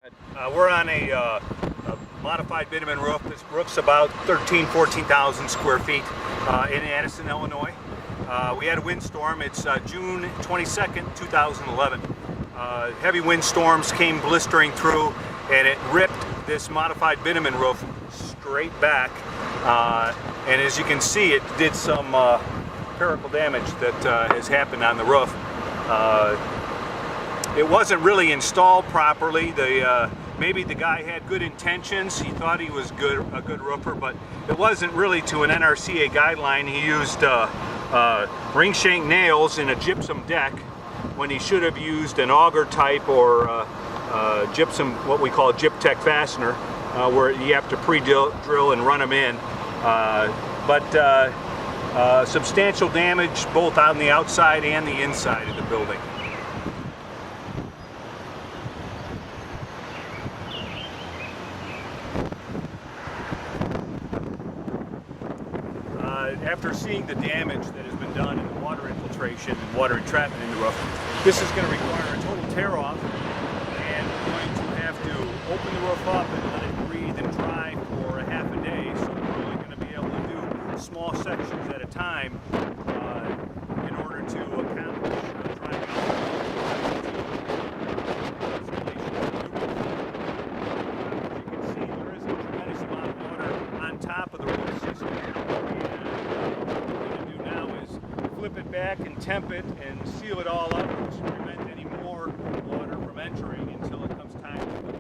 We're on a modified bitumen roof. This roof's about 14,000 square feet in Addison, Illinois. We had a windstorm. It's June 22nd, 2011. Heavy windstorms came blistering through and it ripped this modified bitumen roof straight back. And as you can see, it did some spherical damage that has happened on the roof. It wasn't really installed properly. Maybe the guy had good intentions. He thought he was a good roofer, but it wasn't really to an NRCA guideline. He used ring shank nails in a gypsum deck when he should have used an auger type or gypsum, what we call Gyp-Tech fastener, where you have to pre-drill and run them in. Substantial damage both on the outside and the inside of the building. After seeing the damage that has been done in the water infiltration and water entrapment in the roof, this is going to require a total tear-off, and we're going to have to open the roof up and let it breathe and dry for a half a day. So we're only going to be able to do small sections at a time in order to accomplish drying out the roof. As you can see, there is a tremendous amount of water on top of the roof system. Flip it back and temp it and seal it all up to prevent any more water from entering until it comes time to